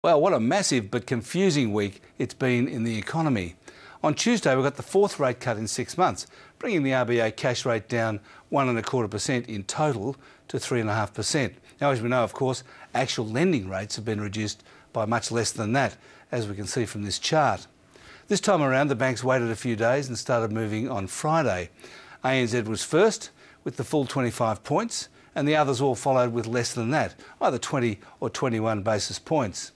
Well, what a massive but confusing week it's been in the economy. On Tuesday, we got the fourth rate cut in 6 months, bringing the RBA cash rate down 1.25% in total to 3.5%. Now, as we know, of course, actual lending rates have been reduced by much less than that, as we can see from this chart. This time around, the banks waited a few days and started moving on Friday. ANZ was first with the full 25 points, and the others all followed with less than that, either 20 or 21 basis points.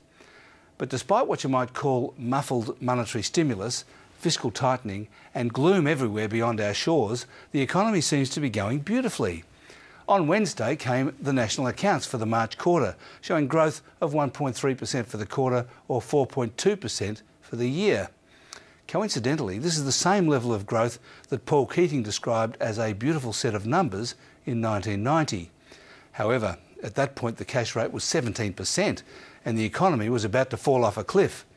But despite what you might call muffled monetary stimulus, fiscal tightening and gloom everywhere beyond our shores, the economy seems to be going beautifully. On Wednesday came the national accounts for the March quarter, showing growth of 1.3% for the quarter or 4.2% for the year. Coincidentally, this is the same level of growth that Paul Keating described as a beautiful set of numbers in 1990. However, at that point the cash rate was 17% and the economy was about to fall off a cliff.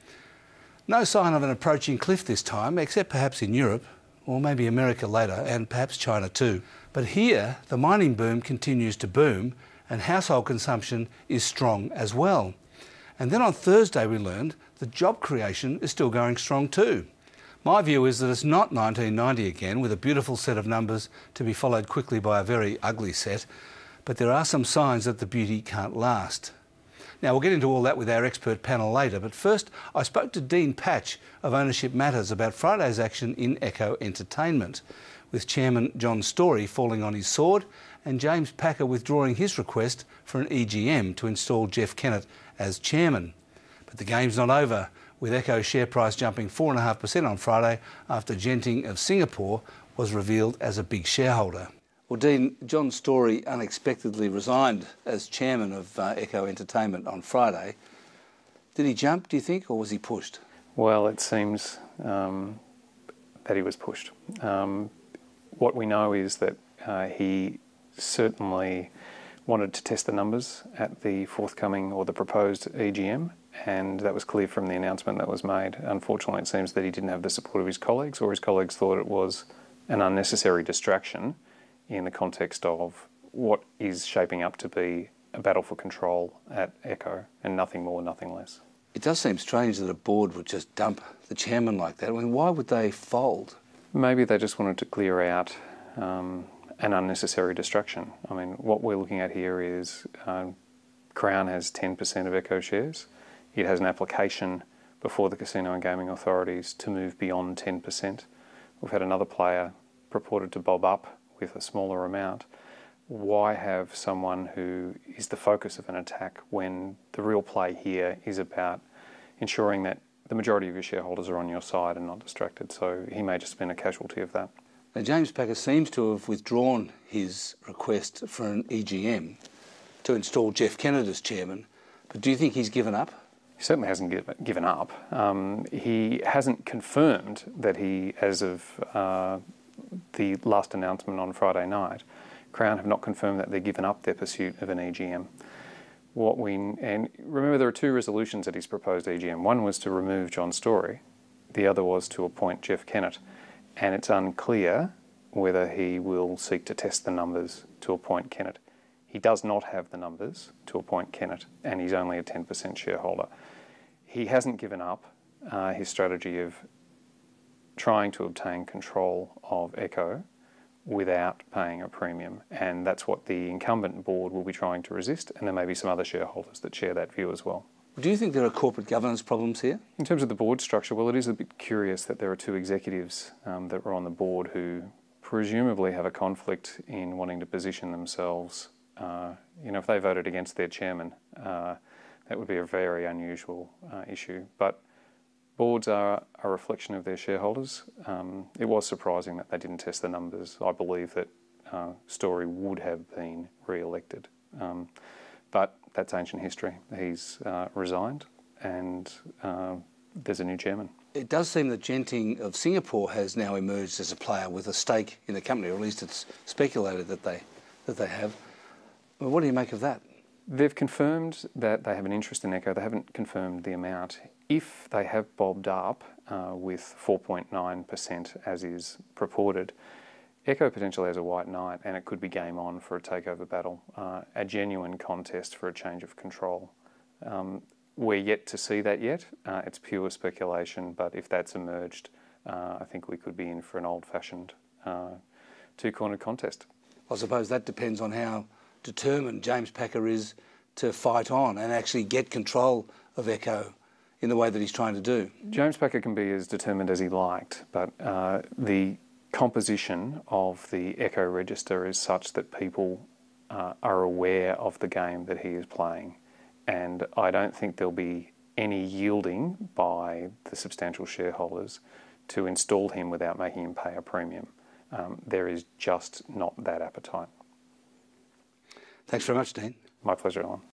No sign of an approaching cliff this time, except perhaps in Europe, or maybe America later, and perhaps China too. But here, the mining boom continues to boom and household consumption is strong as well. And then on Thursday we learned that job creation is still going strong too. My view is that it's not 1990 again, with a beautiful set of numbers to be followed quickly by a very ugly set, but there are some signs that the beauty can't last. Now, we'll get into all that with our expert panel later, but first I spoke to Dean Paatsch of Ownership Matters about Friday's action in Echo Entertainment, with Chairman John Storey falling on his sword and James Packer withdrawing his request for an EGM to install Jeff Kennett as chairman. But the game's not over, with Echo's share price jumping 4.5% on Friday after Genting of Singapore was revealed as a big shareholder. Well, Dean, John Storey unexpectedly resigned as chairman of Echo Entertainment on Friday. Did he jump, do you think, or was he pushed? Well, it seems that he was pushed. What we know is that he certainly wanted to test the numbers at the forthcoming or the proposed EGM, and that was clear from the announcement that was made. Unfortunately, it seems that he didn't have the support of his colleagues, or his colleagues thought it was an unnecessary distraction in the context of what is shaping up to be a battle for control at Echo, and nothing more, nothing less. It does seem strange that a board would just dump the chairman like that. I mean, why would they fold? Maybe they just wanted to clear out an unnecessary distraction. I mean, what we're looking at here is Crown has 10% of Echo shares. It has an application before the Casino and Gaming Authorities to move beyond 10%. We've had another player purported to bob up with a smaller amount. Why have someone who is the focus of an attack when the real play here is about ensuring that the majority of your shareholders are on your side and not distracted? So he may just have been a casualty of that. Now, James Packer seems to have withdrawn his request for an EGM to install Jeff Kennett as chairman, but do you think he's given up? He certainly hasn't given up. He hasn't confirmed that he, as of the last announcement on Friday night, Crown have not confirmed that they've given up their pursuit of an EGM. And remember, there are two resolutions at his proposed EGM. One was to remove John Storey, the other was to appoint Jeff Kennett, and it's unclear whether he will seek to test the numbers to appoint Kennett. He does not have the numbers to appoint Kennett, and he's only a 10% shareholder. He hasn't given up his strategy of trying to obtain control of Echo without paying a premium, and that's what the incumbent board will be trying to resist, and there may be some other shareholders that share that view as well. Do you think there are corporate governance problems here? In terms of the board structure, well, it is a bit curious that there are two executives that were on the board who presumably have a conflict in wanting to position themselves. If they voted against their chairman, that would be a very unusual issue. But boards are a reflection of their shareholders. It was surprising that they didn't test the numbers. I believe that Storey would have been re-elected. But that's ancient history. He's resigned, and there's a new chairman. It does seem that Genting of Singapore has now emerged as a player with a stake in the company, or at least it's speculated that they have. Well, what do you make of that? They've confirmed that they have an interest in Echo. They haven't confirmed the amount. If they have bobbed up with 4.9%, as is purported, Echo potentially has a white knight, and it could be game on for a takeover battle, a genuine contest for a change of control. We're yet to see that yet. It's pure speculation, but if that's emerged, I think we could be in for an old-fashioned two-cornered contest. I suppose that depends on how determined James Packer is to fight on and actually get control of Echo in the way that he's trying to do. James Packer can be as determined as he liked, but the composition of the Echo register is such that people are aware of the game that he is playing, and I don't think there'll be any yielding by the substantial shareholders to install him without making him pay a premium. There is just not that appetite. Thanks very much, Dean. My pleasure, Alan.